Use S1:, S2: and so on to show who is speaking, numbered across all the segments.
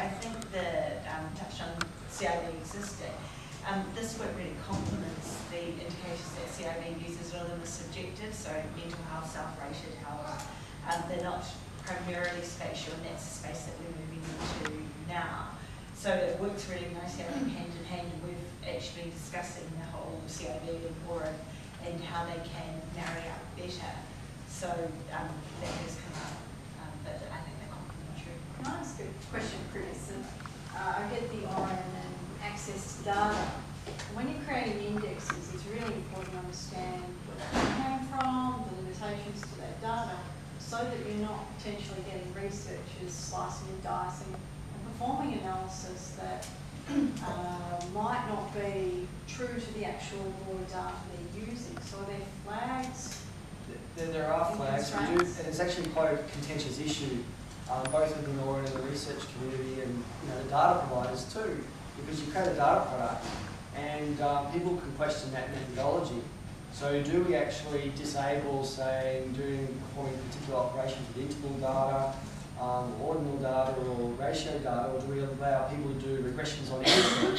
S1: I think the touched on CIB existing. This work really complements the indicators that CIB uses. A lot of them are subjective, so mental health, self-rated health. They're not primarily spatial, and that's the space that we're moving into now. So it works really nicely, I think, hand in hand. We've actually discussing the whole CIB and Aura and how they can marry up better. So that has come up, but I think they're complementary.
S2: Can I ask a question, Chris? I get the Aura and access to data. When you're creating indexes, it's really important to understand where that came from, the limitations to that data, so that you're not potentially getting researchers slicing and dicing and performing analysis that might not be true to the actual raw data they're using. So are there flags?
S3: There are flags. We do, and it's actually quite a contentious issue, both within Aura and the research community, and the data providers too, because you create a data product, and people can question that methodology. So do we actually disable, say, performing particular operations with interval data, ordinal data, or ratio data, or do we allow people to do regressions on anything?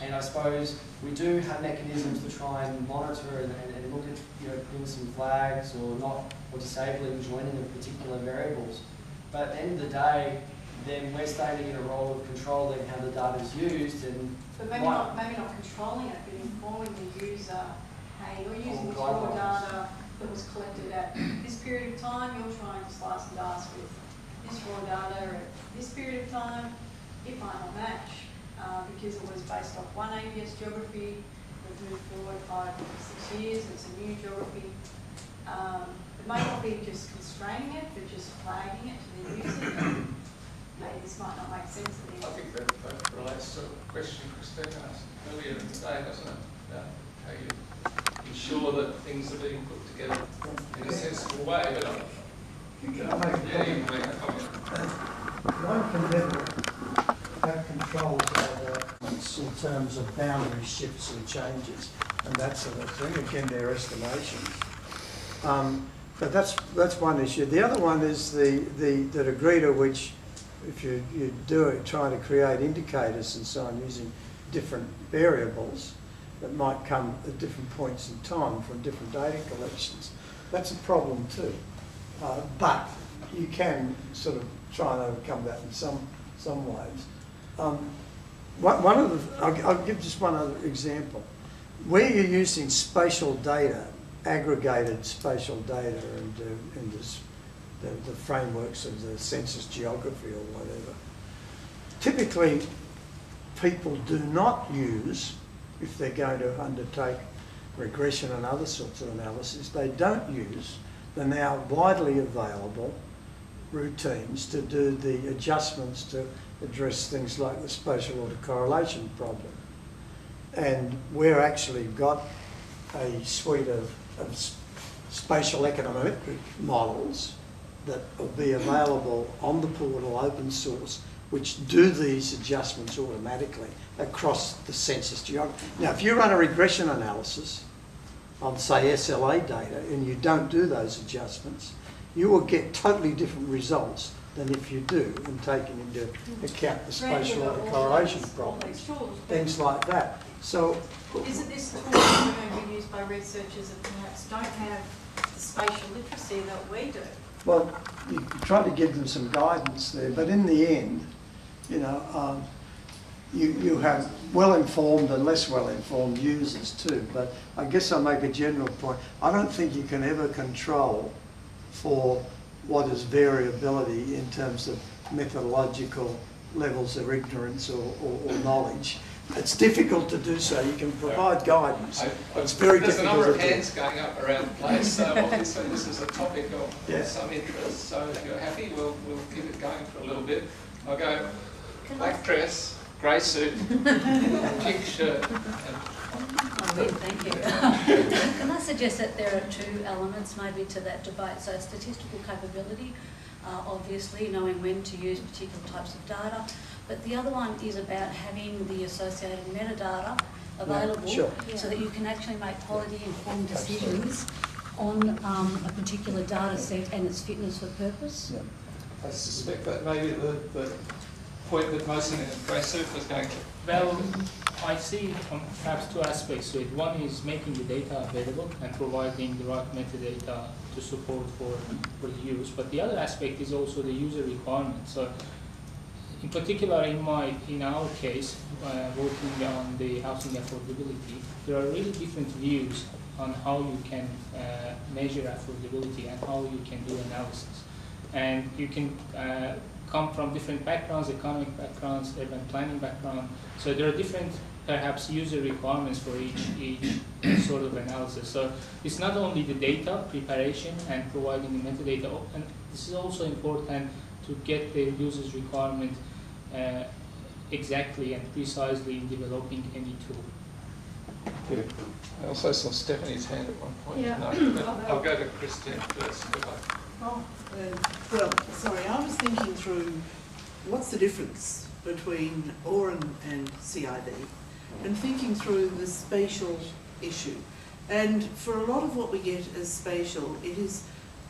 S3: And I suppose we do have mechanisms to try and monitor and look at putting some flags or not, or disabling joining of particular variables. But at the end of the day, then we're standing in a role of controlling how the data is used, and
S2: but maybe not controlling it, but informing the user. Hey, you're using this raw data that was collected at this period of time. You're trying to slice and dice with this raw data at this period of time. It might not match because it was based off one ABS geography. We've moved forward 5 or 6 years. It's a new geography. It may not be just constraining it, but just flagging it to the user. Maybe this might not make sense to them.
S4: I think that relates to a question Christine asked earlier in the day, doesn't it? How you ensure that things are being put together in a sensible way. But
S5: can I make a comment?
S4: You can make a comment.
S5: One can never have control over in terms of boundary shifts and changes and that sort of thing. Again, they're estimations. But that's one issue. The other one is the degree to which, if you do it, trying to create indicators and so on using different variables that might come at different points in time from different data collections, that's a problem too. But you can sort of try and overcome that in some ways. I'll give just one other example. Where you're using spatial data, aggregated spatial data, and the frameworks of the census geography or whatever, typically people do not use, if they're going to undertake regression and other sorts of analysis, they don't use the now widely available routines to do the adjustments to address things like the spatial autocorrelation problem. And we've actually got a suite of spatial econometric models that will be available on the portal, open source, which do these adjustments automatically across the census geography. Now, if you run a regression analysis on, say, SLA data, and you don't do those adjustments, you will get totally different results than if you do, and taking into account the spatial autocorrelation problems, things like that. So,
S2: isn't this tool going to be used by researchers that perhaps don't have the spatial literacy that we do?
S5: Well, you try to give them some guidance there, but in the end, you have well-informed and less well-informed users too. But I guess I'll make a general point. I don't think you can ever control for what is variability in terms of methodological levels of ignorance or knowledge. It's difficult to do so. You can provide guidance. It's very difficult to do.
S4: There's a number of hands going up around the place, so obviously this is a topic of some interest. So if you're happy, we'll keep it going for a little bit. I'll go black dress, grey suit, pink shirt.
S6: Thank you. Can I suggest that there are two elements maybe to that debate? So statistical capability, obviously knowing when to use particular types of data, but the other one is about having the associated metadata available so that you can actually make quality-informed decisions on a particular data set and its fitness for purpose.
S4: I suspect that maybe the point that Mohsen and Graysuit was going to.
S7: Well, I see perhaps two aspects to it. One is making the data available and providing the right metadata to support for the use. But the other aspect is also the user requirement. So, in particular, in our case, working on the housing affordability, there are really different views on how you can measure affordability and how you can do analysis. And you can come from different backgrounds, economic backgrounds, urban planning background. So there are different, perhaps, user requirements for each sort of analysis. So it's not only the data preparation and providing the metadata, and this is also important to get the user's requirement exactly and precisely in developing any tool.
S4: Yeah. I also saw Stephanie's hand at one point.
S8: Yeah.
S4: No, I'll go to Christine first.
S8: Oh, well, sorry, I was thinking through what's the difference between Oren and CID, and thinking through the spatial issue. And for a lot of what we get as spatial, it is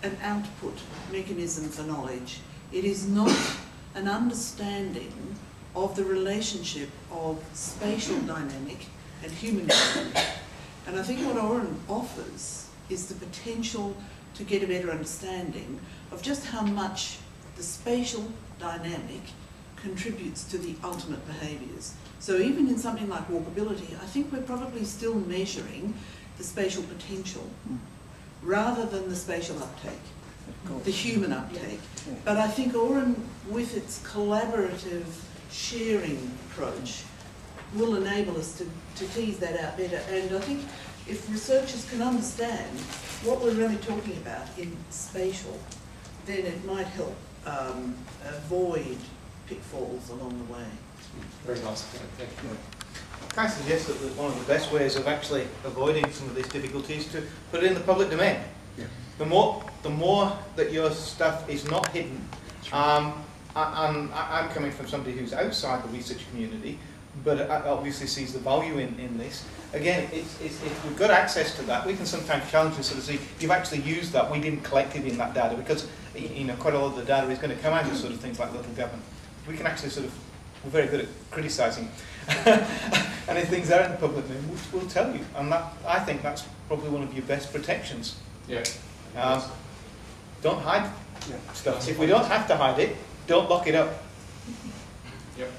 S8: an output mechanism for knowledge. It is not an understanding of the relationship of spatial dynamic and human dynamic. And I think what Oren offers is the potential to get a better understanding of just how much the spatial dynamic contributes to the ultimate behaviours. So even in something like walkability, I think we're probably still measuring the spatial potential rather than the spatial uptake, the human uptake. But I think Oren, with its collaborative sharing approach, will enable us to tease that out better. And I think if researchers can understand what we're really talking about in spatial, then it might help avoid pitfalls along the way.
S4: Very nice point, thank you.
S9: Can I suggest that one of the best ways of actually avoiding some of these difficulties is to put it in the public domain? Yeah. The more that your stuff is not hidden, I'm coming from somebody who's outside the research community, but obviously sees the value in this. Again, if we've got access to that, we can sometimes challenge and sort of see, you've actually used that, we didn't collect it in that data, because quite a lot of the data is going to come out of sort of things like local government. We can actually sort of, we're very good at criticising. And if things are in the public domain, we'll tell you. And that, I think that's probably one of your best protections. Yeah. Don't hide stuff. If we don't have to hide it, don't lock it up.
S4: Yep.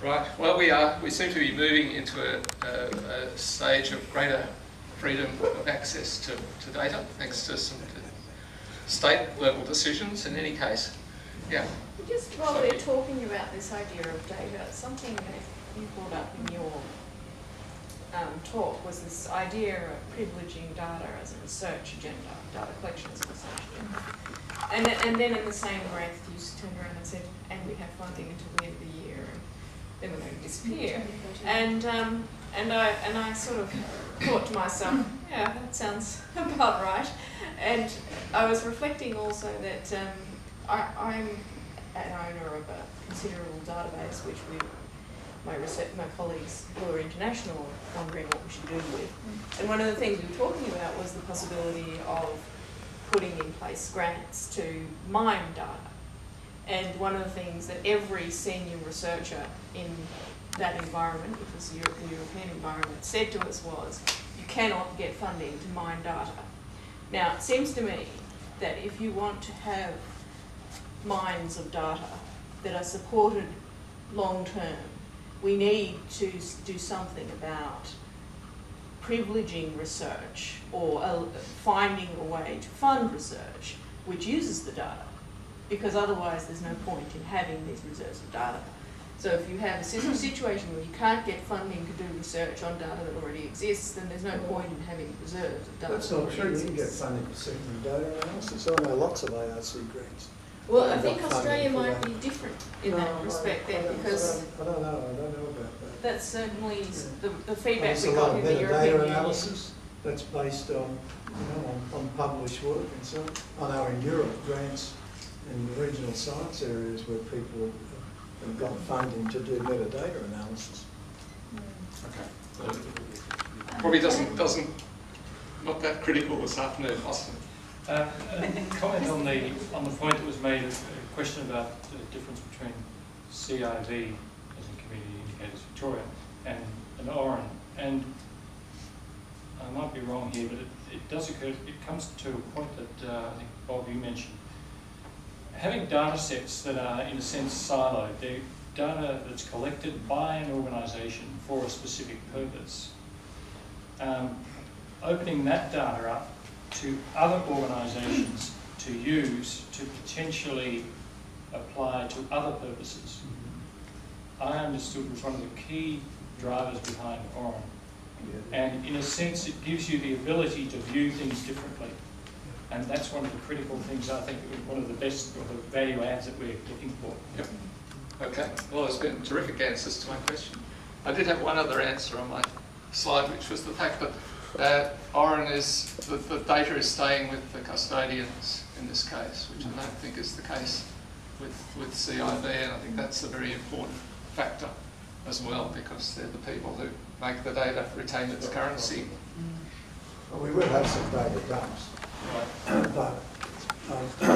S4: Right. Well, we seem to be moving into a stage of greater freedom of access to data, thanks to some state-level decisions. In any case, yeah.
S10: Just while we're talking about this idea of data, something that you brought up in your talk was this idea of privileging data as a research agenda, data collection as a research agenda. And then in the same breath, you turned around and said, and we have funding until the end of the year, and then we're going to disappear. And I sort of thought to myself, yeah, that sounds about right. And I was reflecting also that I'm an owner of a considerable database, which my colleagues who are international are wondering what we should do with. And one of the things we were talking about was the possibility of putting in place grants to mine data. And one of the things that every senior researcher in that environment, which was the European environment, said to us was, you cannot get funding to mine data. Now, it seems to me that if you want to have mines of data that are supported long term, we need to do something about privileging research or finding a way to fund research which uses the data, because otherwise there's no point in having these reserves of data. So if you have a situation where you can't get funding to do research on data that already exists, then there's no point in having reserves of data.
S5: That's not true. You can get funding for secondary data analysis. I know lots of ARC grants.
S10: Well, I think Australia might be different in that respect then, because
S5: I don't know about that.
S10: That's certainly the feedback
S5: There's
S10: we
S5: a lot
S10: got
S5: of
S10: in the European
S5: metadata
S10: Union.
S5: analysis that's based on, on published work and so on. I know in Europe, grants in the regional science areas where people have got funding to do metadata analysis.
S4: Okay. Probably doesn't not that critical this afternoon, Austin.
S11: Comment on the point that was made, a question about the difference between CIV, as in Community Indicators Victoria, and Oren. And I might be wrong here, but it does occur, it comes to a point that I think, Bob, you mentioned. Having data sets that are, in a sense, siloed, they're data that's collected by an organisation for a specific purpose. Opening that data up to other organisations to use to potentially apply to other purposes, I understood was one of the key drivers behind Oren. And in a sense, it gives you the ability to view things differently. And that's one of the critical things, I think, one of the best or the value adds that we're looking for.
S4: Yep. Okay. Well, there's been terrific answers to my question. I did have one other answer on my slide, which was the fact that Oren is, the data is staying with the custodians in this case, which I don't think is the case with CIV, and I think that's a very important factor as well, because they're the people who make the data retain its currency.
S5: Well, we will have some data dumps. Right. But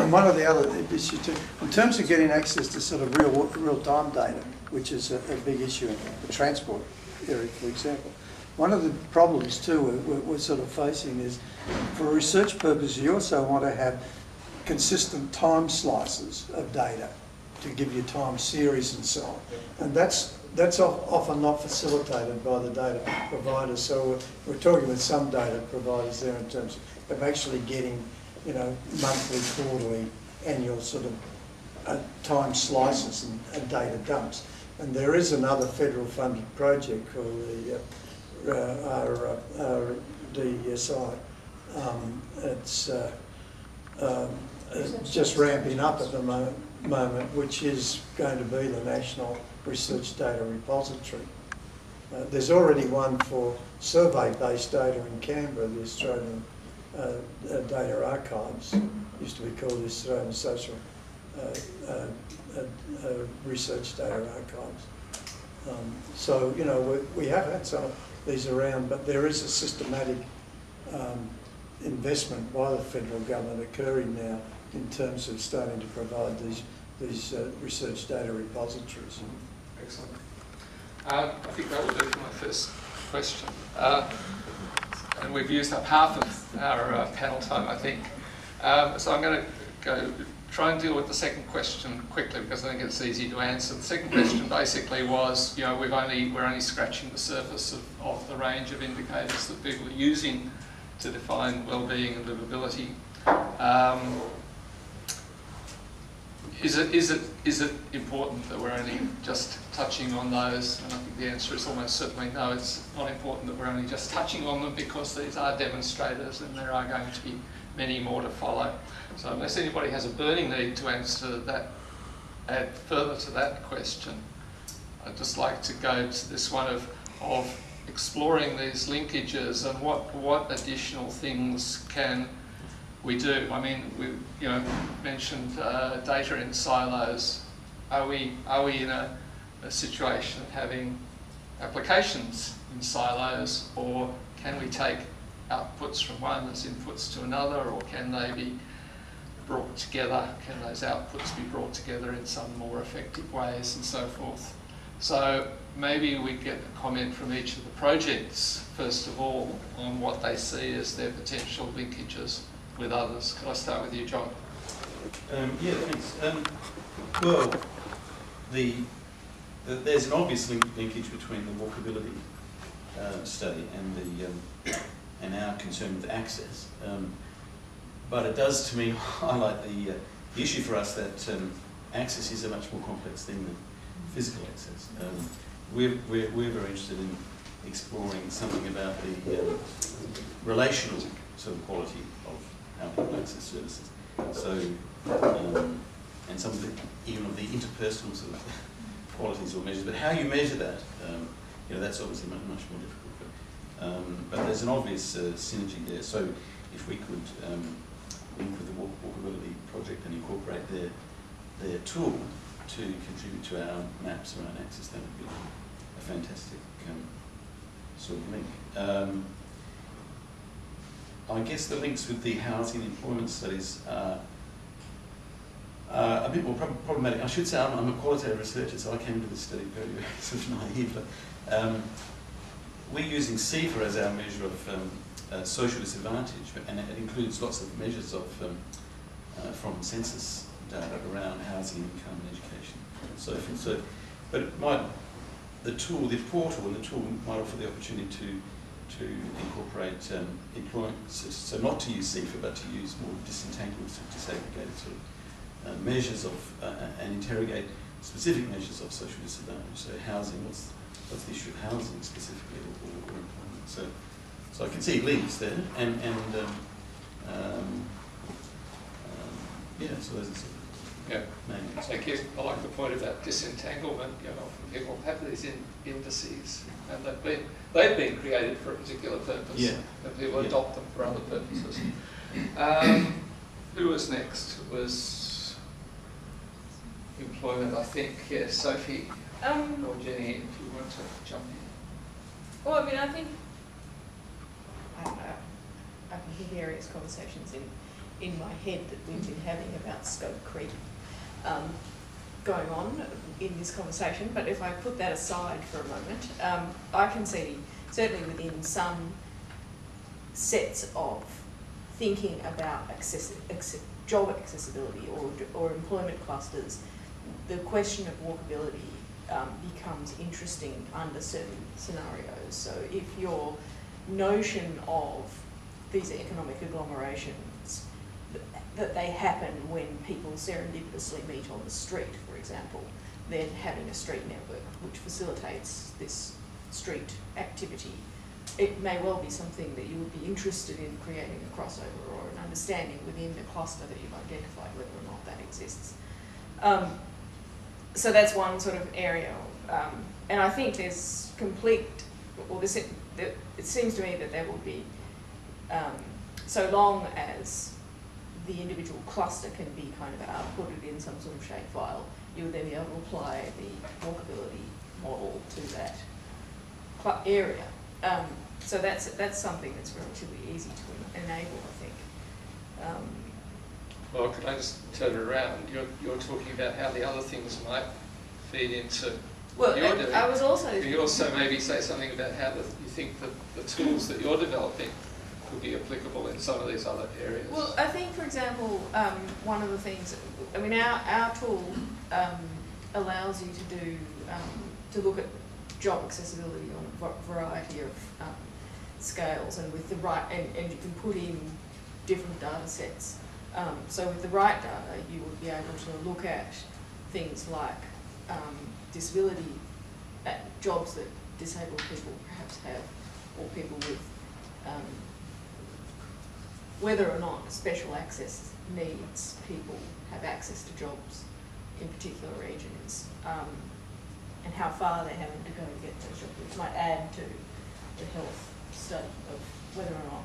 S5: one of the other issues too, in terms of getting access to sort of real-time data, which is a big issue in the transport area, for example. One of the problems too we're sort of facing is, for research purposes, you also want to have consistent time slices of data to give you time series and so on. And that's often not facilitated by the data providers. So we're talking with some data providers there in terms of actually getting, you know, monthly, quarterly, annual sort of time slices and data dumps. And there is another federal funded project called the RDSI. It's just ramping up at the moment, which is going to be the National Research Data Repository. There's already one for survey-based data in Canberra, the Australian Data Archives, used to be called the Australian Social Research Data Archives. So, you know, we have had some of these around, but there is a systematic investment by the federal government occurring now in terms of starting to provide these research data repositories.
S4: Excellent. I think that will do for my first question. And we've used up half of our panel time, I think. So I'm going to try and deal with the second question quickly, because I think it's easy to answer. The second question basically was, you know, we're only scratching the surface of the range of indicators that people are using to define well-being and livability. Is it important that we're only just touching on those? And I think the answer is almost certainly no. It's not important that we're only just touching on them, because these are demonstrators and there are going to be many more to follow. So unless anybody has a burning need to answer that, add further to that question, I'd just like to go to this one of exploring these linkages and what additional things can we do. I mean, we mentioned data in silos. Are we in a situation of having applications in silos, or can we take outputs from one as inputs to another, or can they be brought together? Can those outputs be brought together in some more effective ways, and so forth? So maybe we get a comment from each of the projects, first of all, on what they see as their potential linkages with others. Could I start with you, John?
S12: Yeah, thanks. Well, there's an obvious linkage between the walkability study and our concern with access. But it does, to me, highlight the issue for us that access is a much more complex thing than physical access. We're very interested in exploring something about the relational sort of quality of how people access services. So, and some of even of the interpersonal sort of qualities or measures, but how you measure that, that's obviously much more difficult. But there's an obvious synergy there. So if we could link with the Walkability Project and incorporate their tool to contribute to our maps around access, that would be a fantastic sort of link. I guess the links with the housing and employment studies are a bit more problematic. I should say I'm a qualitative researcher, so I came to this study very, very sort of naively. We're using CIFA as our measure of social disadvantage, and it includes lots of measures of from census data around housing, income, and education, and so forth. So, but it might, the portal and the tool might offer the opportunity to incorporate employment, so not to use CIFA, but to use more disentangled, disaggregated sort of measures of and interrogate specific measures of social disadvantage. So housing, what's the issue of housing specifically, or employment? So I can see links there, and yeah, so those are sort of main things.
S4: Thank you. I like the point about disentanglement. You know, often people have these indices, and they've been created for a particular purpose, and people adopt them for other purposes. Who was next? It was employment, I think. Yes, Sophie or Jenny, if you want to jump in.
S10: Well, I mean, I think, I don't know, I can hear various conversations in my head that we've been having about scope creep going on in this conversation, but if I put that aside for a moment, I can see, certainly within some sets of thinking about job accessibility or employment clusters, the question of walkability becomes interesting under certain scenarios. So if your notion of these economic agglomerations, that they happen when people serendipitously meet on the street, for example, then having a street network which facilitates this street activity, it may well be something that you would be interested in creating a crossover or an understanding within the cluster that you've identified whether or not that exists. So that's one sort of area, and I think there's it seems to me that there will be, so long as the individual cluster can be kind of outputted in some sort of shapefile, you would then be able to apply the walkability model to that area. So that's something that's relatively easy to enable, I think.
S4: Well, could I just turn it around? You're talking about how the other things might feed into what you're doing.
S10: I was also...
S4: Can you also maybe say something about how you think that the tools that you're developing could be applicable in some of these other areas?
S10: Well, I think, for example, one of the things, I mean, our tool allows you to look at job accessibility on a variety of scales, and with the right, and you can put in different data sets. So with the right data, you would be able to look at things like disability, jobs that disabled people perhaps have, or people with whether or not special access needs people have access to jobs in particular regions, and how far they're having to go to get those jobs, which might add to the health study of whether or not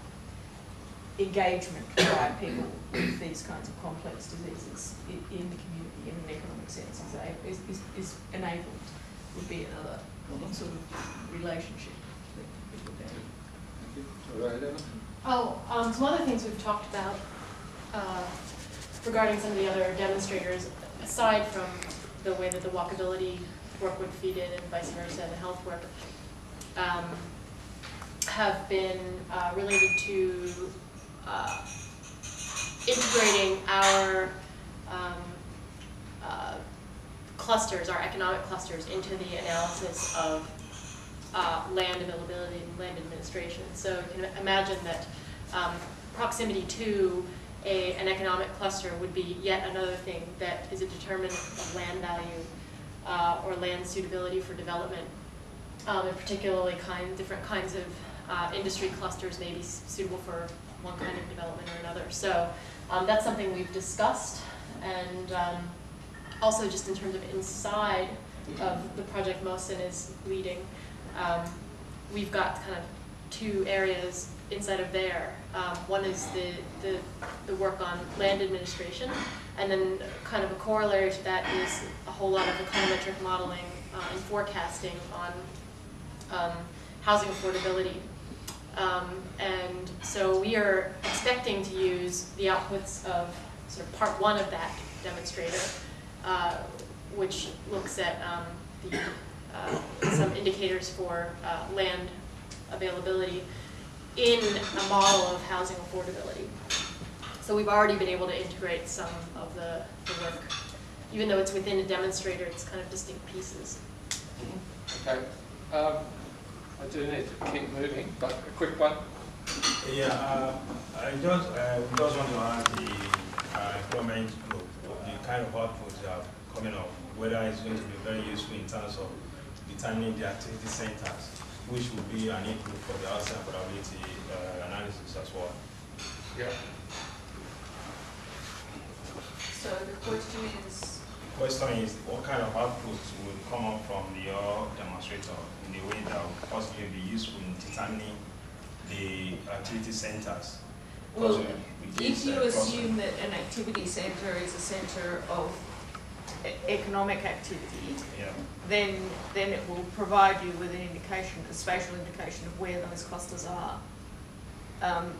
S10: engagement by people with these kinds of complex diseases in the community in an economic sense is enabled, would be another sort of relationship that people do.
S13: Some other things we've talked about regarding some of the other demonstrators, aside from the way that the walkability work would feed in and vice versa, the health work, have been related to integrating our clusters, our economic clusters, into the analysis of land availability and land administration. So you can imagine that proximity to an economic cluster would be yet another thing that is a determinant of land value or land suitability for development. And particularly different kinds of industry clusters may be suitable for one kind of development or another. So that's something we've discussed, and also just in terms of inside of the project Mohsen is leading, we've got kind of two areas inside of there. One is the work on land administration, and then kind of a corollary to that is a whole lot of econometric modeling and forecasting on housing affordability. And so we are expecting to use the outputs of sort of part one of that demonstrator, which looks at some indicators for land availability in a model of housing affordability. So we've already been able to integrate some of the work. Even though it's within a demonstrator, it's kind of distinct pieces.
S4: Okay. I do need to keep moving, but a quick one.
S14: Yeah, I just want to ask the employment group, the kind of outputs that are coming up, whether it's going to be very useful in terms of determining the activity centers, which will be an input for the housing affordability analysis as well.
S4: Yeah.
S10: So the question is?
S14: The question is, what kind of outputs will come up from your demonstrator in the way that will possibly be useful in determining the activity centers?
S10: Well, if you assume that an activity centre is a centre of economic activity,
S14: yeah,
S10: then it will provide you with an indication, a spatial indication of where those clusters are, and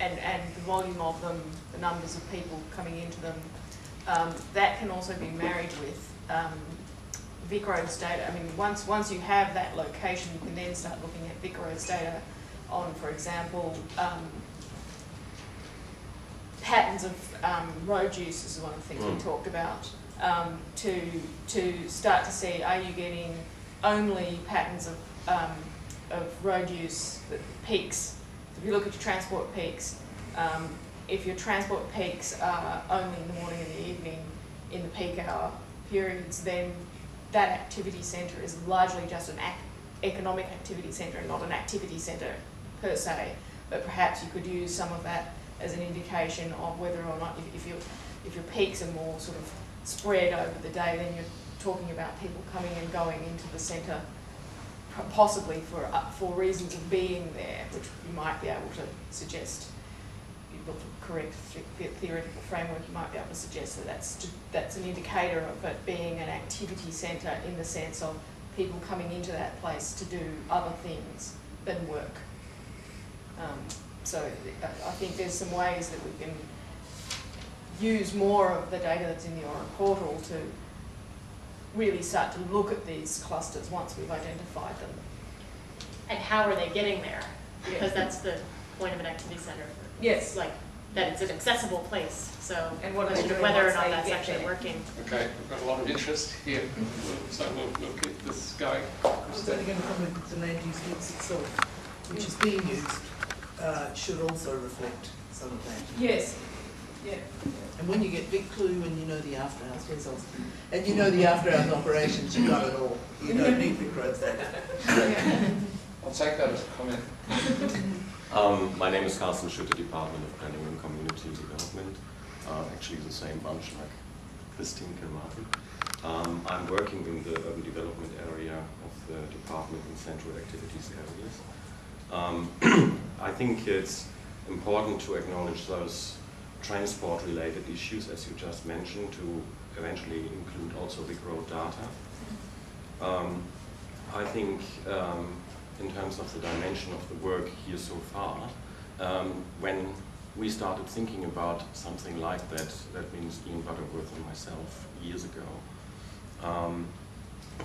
S10: the volume of them, the numbers of people coming into them. That can also be married with VicRoads data. I mean, once you have that location, you can then start looking at VicRoads data on, for example, patterns of road use is one of the things we talked about, to start to see, are you getting only patterns of road use, peaks? If you look at your transport peaks, if your transport peaks are only in the morning and the evening in the peak hour periods, then that activity centre is largely just an economic activity centre and not an activity centre per se. But perhaps you could use some of that as an indication of whether or not, if your peaks are more sort of spread over the day, then you're talking about people coming and going into the centre, possibly for reasons of being there, which you might be able to suggest. If you look at correct theoretical framework, you might be able to suggest that that's an indicator of it being an activity centre in the sense of people coming into that place to do other things than work. So I think there's some ways that we can use more of the data that's in the Aura portal to really start to look at these clusters once we've identified them.
S13: And how are they getting there? Because that's the point of an activity centre.
S10: Yes.
S13: Like, that it's an accessible place. So,
S10: and what are they doing
S13: whether or
S10: once
S13: not
S10: they
S13: that's
S10: get
S13: actually
S10: there?
S13: working.
S4: Okay, we've got a lot of interest here, so we'll keep this going.
S8: I was only going to comment that the land use mix itself, which is being used, should also reflect some of that.
S10: Yes. Yeah.
S8: And when you get VicClue and you know the after-hours results, and you know the after-hours operations, you've got it all. You don't need VicRoads data.
S4: I'll take that as a comment.
S15: My name is Carsten Schütte, Department of Planning and Community Development. Actually the same bunch like Christine Kilmartin. I'm working in the urban development area of the department in central activities areas. I think it's important to acknowledge those transport-related issues, as you just mentioned, to eventually include also VicRoad data. I think in terms of the dimension of the work here so far, when we started thinking about something like that, that means Ian Butterworth and myself years ago,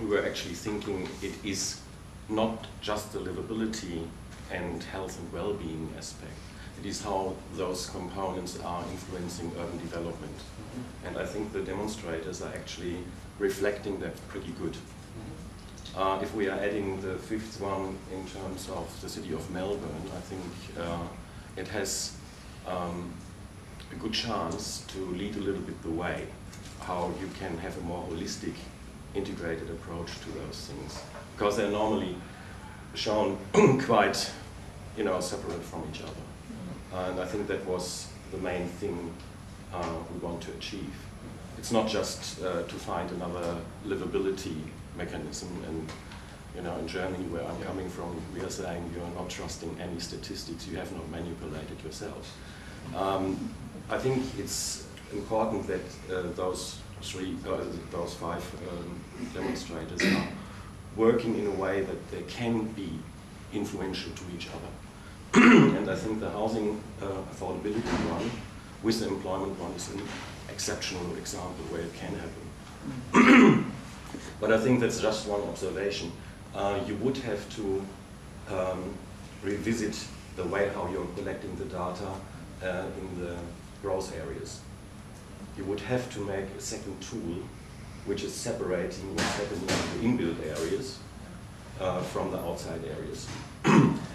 S15: we were actually thinking it is not just the livability and health and well-being aspect. It is how those components are influencing urban development. And I think the demonstrators are actually reflecting that pretty good. If we are adding the fifth one in terms of the city of Melbourne, I think it has a good chance to lead a little bit the way, how you can have a more holistic, integrated approach to those things. Because they're normally shown quite, separate from each other. And I think that was the main thing we want to achieve. It's not just to find another livability mechanism, and in Germany, where I'm coming from, we are saying you are not trusting any statistics you have not manipulated yourself. I think it's important that those five demonstrators are working in a way that they can be influential to each other. And I think the housing affordability one with the employment one is an exceptional example where it can happen. But I think that's just one observation. You would have to revisit the way how you're collecting the data in the growth areas. You would have to make a second tool which is separating what's happening in the inbuilt areas from the outside areas,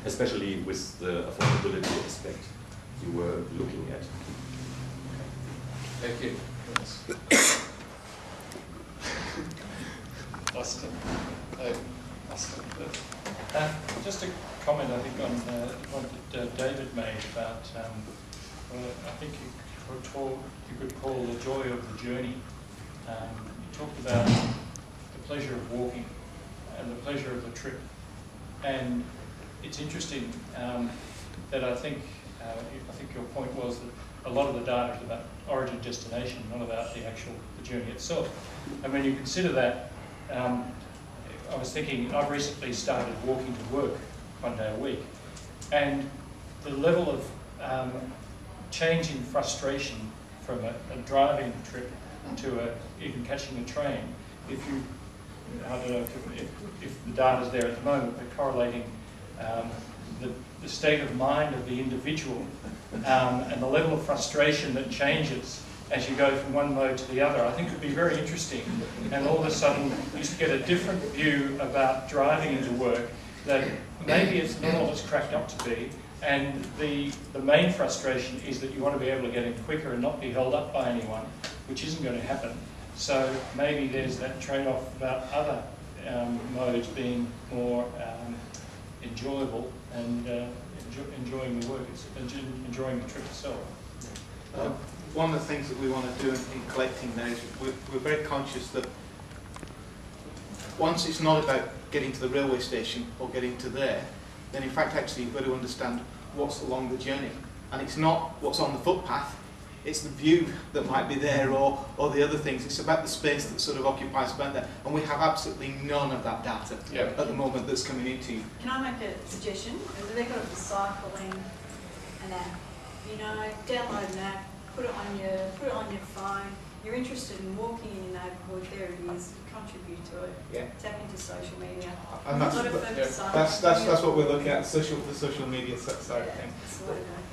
S15: especially with the affordability aspect you were looking at.
S4: Thank you. Austin. Austin.
S11: Just a comment, I think, on the point that David made about, I think you could call the joy of the journey. You talked about the pleasure of walking and the pleasure of the trip. And it's interesting that I think your point was that a lot of the data is about origin destination, not about the journey itself. And when you consider that, I was thinking, I've recently started walking to work 1 day a week, and the level of change in frustration from a driving trip to even catching a train, I don't know if the data's there at the moment, but correlating the state of mind of the individual and the level of frustration that changes as you go from one mode to the other, I think would be very interesting. And all of a sudden, you get a different view about driving into work, that maybe it's not all it's cracked up to be, and the main frustration is that you want to be able to get in quicker and not be held up by anyone, which isn't going to happen. So maybe there's that trade-off about other modes being more enjoyable and enjoying the work, enjoying the trip itself.
S9: One of the things that we want to do in collecting now is we're very conscious that once it's not about getting to the railway station or getting to there, then in fact actually you've got to understand what's along the journey. And it's not what's on the footpath, it's the view that might be there or the other things. It's about the space that sort of occupies about that. And we have absolutely none of that data at the moment that's coming into you.
S2: Can I make a suggestion? They've got a cycling an app. You know, download an app, put it on your phone. You're interested in walking in your neighbourhood, there it is. Contribute to it.
S9: Yeah.
S2: Tap into social media.
S9: And that's what we're looking at, the social media side of things.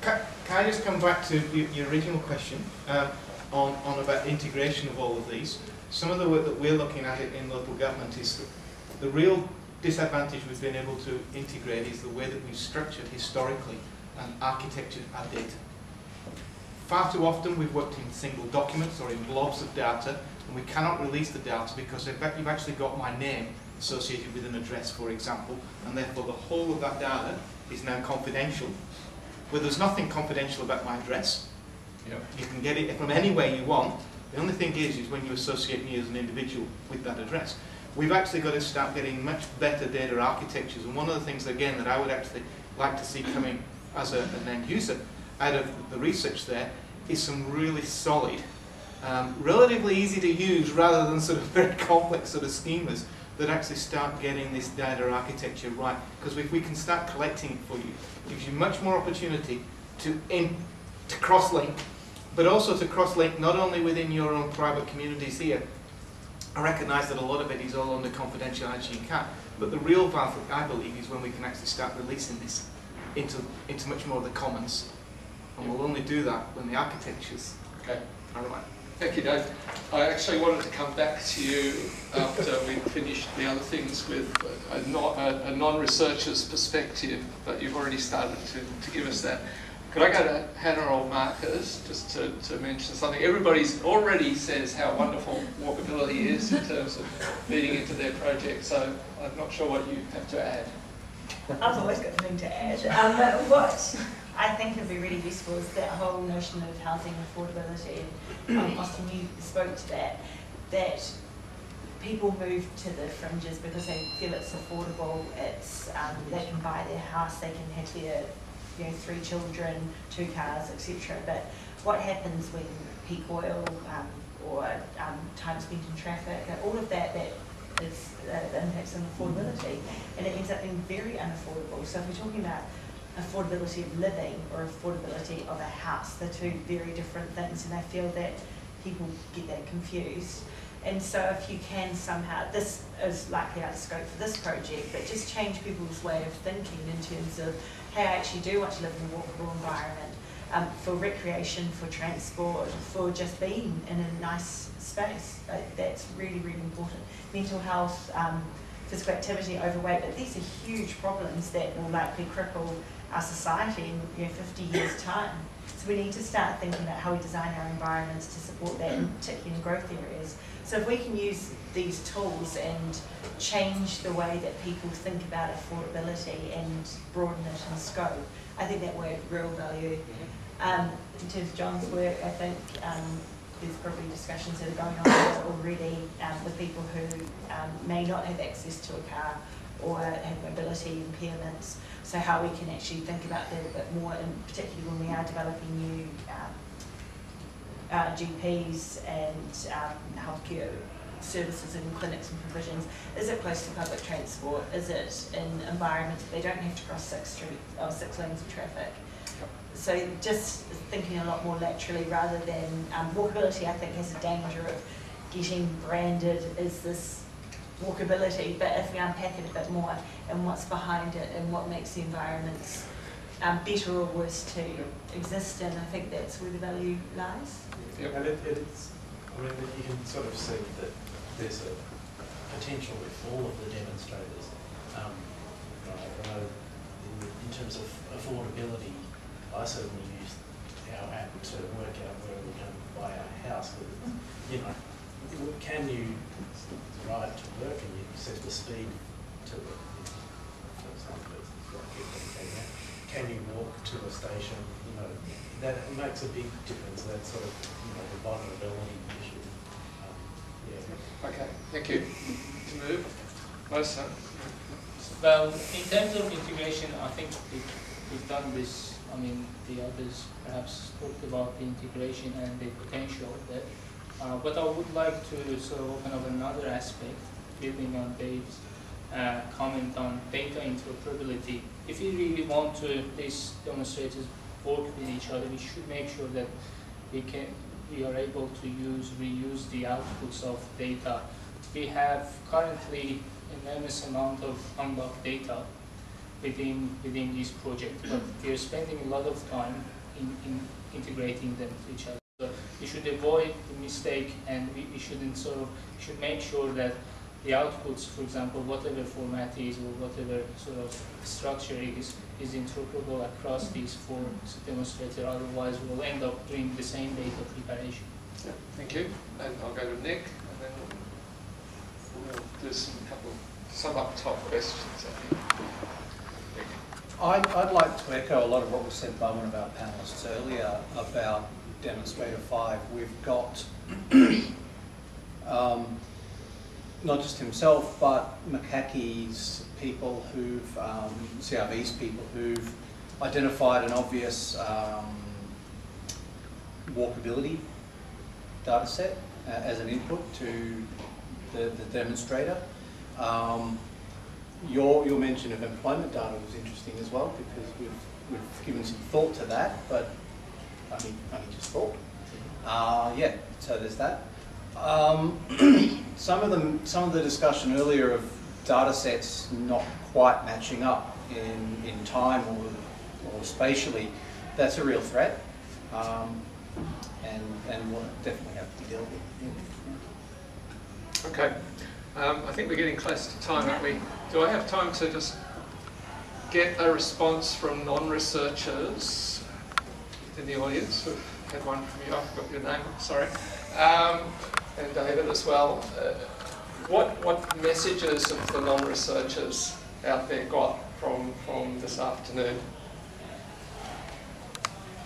S9: Can I just come back to your original question on about integration of all of these? Some of the work that we're looking at in local government is that the real disadvantage we've been able to integrate is the way that we've structured historically and architectured our data. Far too often we've worked in single documents or in blobs of data, and we cannot release the data because in fact you've actually got my name associated with an address, for example, and therefore the whole of that data is now confidential. Well, there's nothing confidential about my address. You can get it from anywhere you want. The only thing is when you associate me as an individual with that address. We've actually got to start getting much better data architectures, and one of the things again that I would actually like to see coming as an end user out of the research there is some really solid, relatively easy to use rather than sort of very complex sort of schemas that actually start getting this data architecture right. Because if we can start collecting it for you, it gives you much more opportunity to cross-link, but also to cross-link not only within your own private communities here. I recognise that a lot of it is all under confidentiality and CAT, but the real value, I believe, is when we can actually start releasing this into much more of the commons. And we'll only do that when the architectures are right.
S4: Thank you, Dave. I actually wanted to come back to you after we finished the other things with a non-researcher's perspective, but you've already started to give us that. Could I go to Hannah or Marcus just to mention something? Everybody's already says how wonderful walkability is in terms of feeding into their project, so I'm not sure what you have to add.
S1: I've always got something to add. What I think would be really useful is that whole notion of housing affordability. Austin, you spoke to that people move to the fringes because they feel it's affordable, it's they can buy their house, they can have their 3 children, 2 cars, etc. But what happens when peak oil or time spent in traffic, all of that is impacts on affordability, and it ends up being very unaffordable. So if we're talking about affordability of living or affordability of a house, they're 2 very different things, and I feel that people get that confused. And so if you can somehow, this is likely out of scope for this project, but just change people's way of thinking in terms of, hey, I actually do want to live in a walkable environment, for recreation, for transport, for just being in a nice space. That's really, really important. Mental health, physical activity, overweight, but these are huge problems that will likely cripple our society in 50 years' time. So we need to start thinking about how we design our environments to support that, particularly in growth areas. So if we can use these tools and change the way that people think about affordability and broaden it in scope, I think that will add real value. In terms of John's work, I think there's probably discussions that are going on already with people who may not have access to a car or have mobility impairments. So how we can actually think about that a bit more, and particularly when we are developing new GPs and healthcare services and clinics and provisions. Is it close to public transport? Is it in environments where they don't have to cross 6 lanes of traffic? So just thinking a lot more laterally rather than walkability, I think, has a danger of getting branded as this walkability, but if we unpack it a bit more and what's behind it and what makes the environments better or worse to exist in, I think that's where the value lies.
S16: Yep. And it's, I mean, you can sort of see that there's a potential with all of the demonstrators. I know in terms of affordability, I certainly use our app to work out where we're going to buy our house. But, you know, can you ride to work and you set the speed to it? For example, can you walk to a station? You know, that makes a big difference. That sort of, you know, the vulnerability issue. Yeah.
S4: Okay, thank you. To move, Melissa.
S7: Well, in terms of integration, I think we've done this. I mean, the others perhaps talked about the integration and the potential there. But I would like to sort of open up another aspect, building on Dave's comment on data interoperability. If we really want to, these demonstrators work with each other, we should make sure that we are able to reuse the outputs of data. We have currently enormous amount of unlocked data within this project, but we are spending a lot of time in integrating them to each other. So we should avoid the mistake, and we should make sure that the outputs, for example, whatever format is or whatever sort of structure is interoperable across these 4 demonstrators. Otherwise, we'll end up doing the same data preparation.
S4: Yeah, thank you. And I'll go to Nick, and then we'll do some up top questions, I think.
S17: I'd like to echo a lot of what was said by one of our panellists earlier about Demonstrator 5. We've got not just himself, but Makaki's people who've, CRV's people who've identified an obvious walkability data set as an input to the demonstrator. Your mention of employment data was interesting as well, because we've given some thought to that, but only just thought. Yeah, so there's that. Some of the discussion earlier of data sets not quite matching up in time or spatially, that's a real threat, and will definitely have to be dealt with.
S4: Okay. I think we're getting close to time, aren't we? Do I have time to just get a response from non-researchers in the audience? We've had one from you, I forgot your name, sorry. And David as well. What messages have the non-researchers out there got from this afternoon?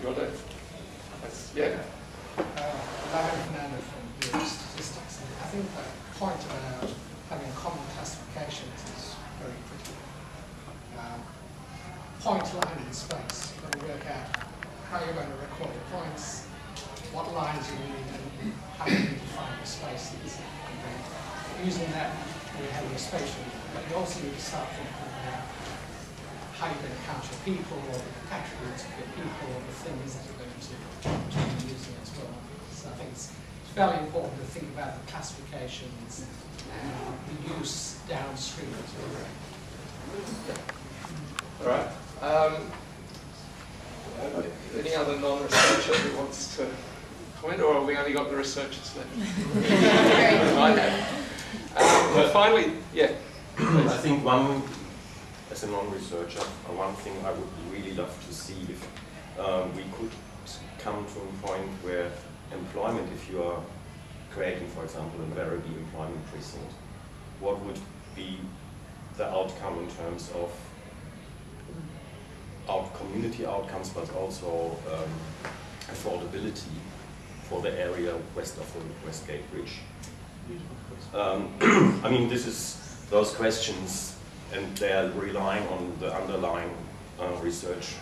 S4: You want to? Yeah.
S18: Larry Fernando from Bureau of Statistics. I think the point about having common classifications is very critical. Point line in space, you've got to work out how you're going to record the points, what lines you need, and how you define the spaces. Using that, we're having a spatial, but you also need to start thinking about how you're going to count your people, or the attributes of your people, or the things that you're going to be using as well. So I think it's fairly important to think about the classifications and the use downstream as well.
S4: All right. Any other non-researcher who wants to comment, or have we only got the researchers left? Well, finally, yeah.
S15: I think as a non-researcher, one thing I would really love to see if we could come to a point where employment, if you are creating, for example, a Werribee employment precinct, what would be the outcome in terms of our community outcomes, but also affordability for the area west of the Westgate Bridge? I mean, this is those questions, and they are relying on the underlying research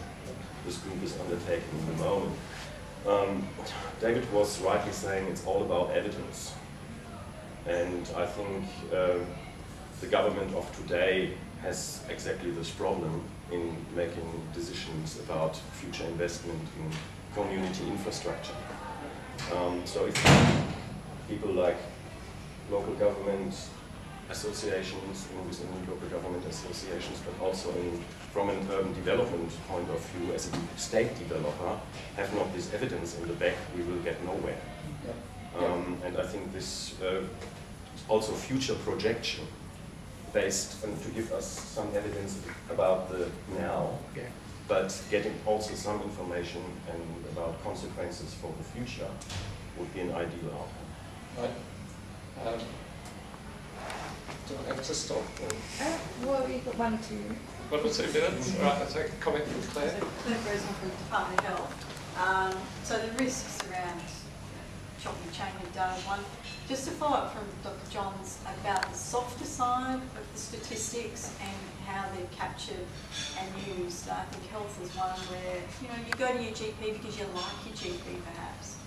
S15: this group is undertaking at the moment. David was rightly saying it's all about evidence. And I think the government of today has exactly this problem in making decisions about future investment in community infrastructure. So if people like local government associations, within local government associations, but also from an urban development point of view, as a state developer, have not this evidence in the back, we will get nowhere. And I think this also future projection based and to give us some evidence about the now, but getting also some information and about consequences for the future would be an ideal outcome.
S4: Right. Do I have to stop?
S2: Well, we've got 1 or 2.
S4: 1 or 2 minutes? All right, I'll take a comment from Claire.
S2: So Claire Bresnan from the Department of Health. So the risks around chopping chain of data. One, just to follow up from Dr. Johns about the softer side of the statistics and how they're captured and used. I think health is one where, you know, you go to your GP because you like your GP perhaps.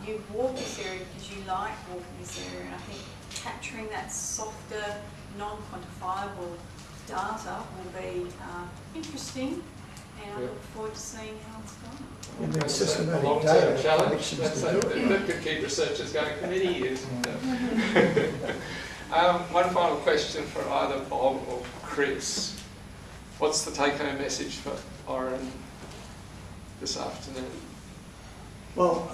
S2: You walk this area because you like walking this area, and I think capturing that softer, non-quantifiable data will be interesting, and I look forward to seeing how it's going.
S5: And then systematic
S4: long-term
S5: data
S4: challenge.
S5: collections
S4: That could keep researchers going for many years. One final question for either Bob or Chris. What's the take-home message for Oren this afternoon?
S5: Well,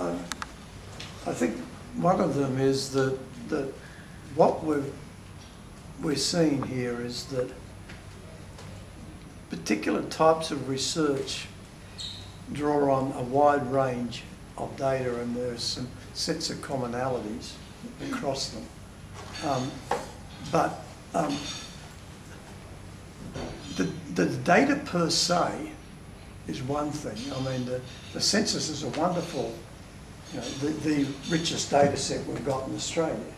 S5: I think one of them is that what we're seeing here is that particular types of research draw on a wide range of data, and there are some sets of commonalities across them. The data per se is one thing. I mean, the census is a wonderful, you know, the richest data set we've got in Australia,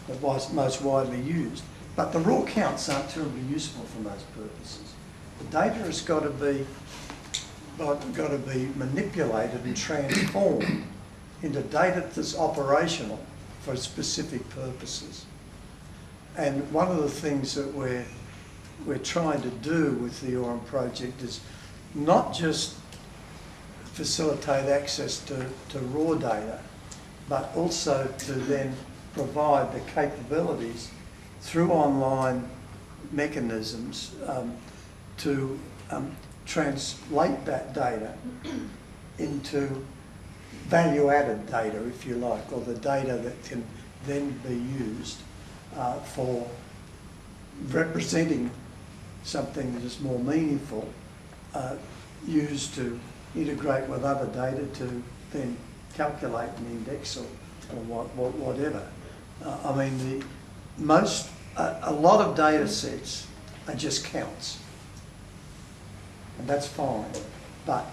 S5: the most widely used. But the raw counts aren't terribly useful for most purposes. The data has got to be manipulated and transformed into data that's operational for specific purposes. And one of the things that we're trying to do with the Aurum project is not just facilitate access to raw data, but also to then provide the capabilities through online mechanisms to translate that data into value-added data, if you like, or the data that can then be used for representing something that is more meaningful, used to integrate with other data to then calculate an index or whatever. I mean, a lot of data sets are just counts, and that's fine. But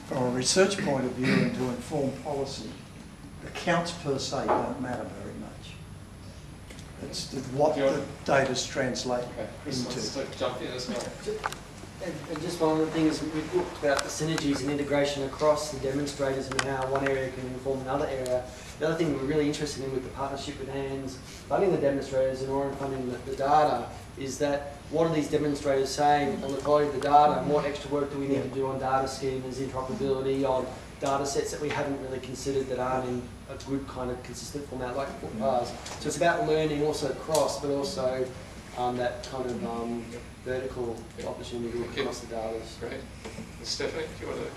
S5: from a research point of view and to inform policy, the counts per se don't matter very much. It's what the data's translate into.
S4: Jump in as well.
S19: And just one of the things we've looked about the synergies and integration across the demonstrators and how one area can inform another area. The other thing we're really interested in with the partnership with HANDS funding the demonstrators and Aurum funding the data is that what are these demonstrators saying on the quality of the data and what extra work do we need to do on data schemas, interoperability, on data sets that we haven't really considered that aren't in a good kind of consistent format like footpaths. So it's about learning also across, but also that kind of vertical opportunity to look across the data.
S4: Great. Stephanie, do you want to?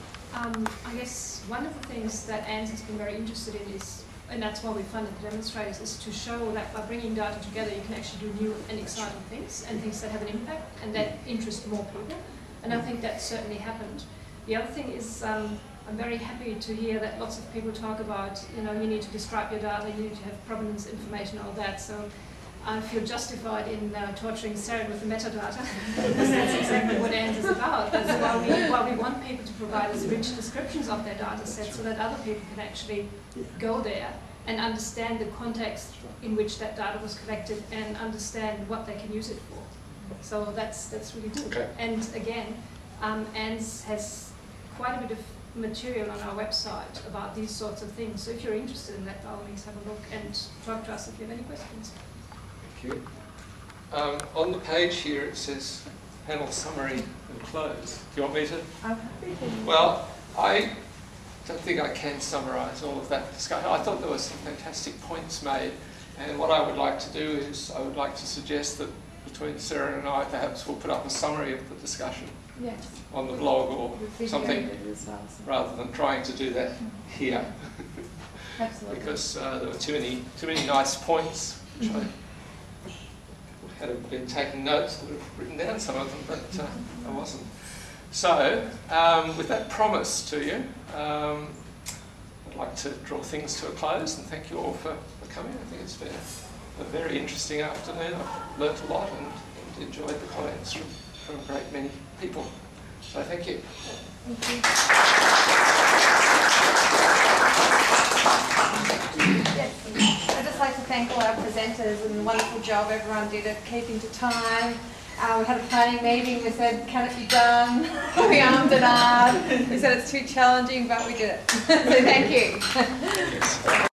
S2: I guess one of the things that ANZ has been very interested in is, and that's why we funded the demonstrators, is to show that by bringing data together you can actually do new and exciting things and things that have an impact and that interest more people. And I think that certainly happened. The other thing is I'm very happy to hear that lots of people talk about, you know, you need to describe your data, you need to have provenance information, all that. So I feel justified in torturing Sarah with the metadata, because that's exactly what ANZ is about. That's why we want people to provide us rich descriptions of their data set so that other people can actually go there and understand the context in which that data was collected and understand what they can use it for. So that's really good.
S4: Okay.
S2: And again, ANZ has quite a bit of material on our website about these sorts of things. So if you're interested in that, by all means have a look and talk to us if you have any questions.
S4: Thank you. On the page here it says panel summary and close. Do you want me to?
S10: I'm happy to.
S4: Well, I don't think I can summarise all of that discussion. I thought there were some fantastic points made, and what I would like to do is I would like to suggest that between Sarah and I perhaps we'll put up a summary of the discussion on the blog or something, rather than trying to do that here.
S10: Absolutely.
S4: Because there were too many nice points, which I had I been taking notes, I would have written down some of them, but I wasn't. So, with that promise to you, I'd like to draw things to a close and thank you all for coming. I think it's been a very interesting afternoon. I've learnt a lot and enjoyed the comments from a great many people. So thank you.
S10: Thank you. Yes, I'd just like to thank all our presenters and the wonderful job everyone did at keeping to time. We had a planning meeting, we said, can it be done? We armed and armed. We said it's too challenging, but we did it. So thank you.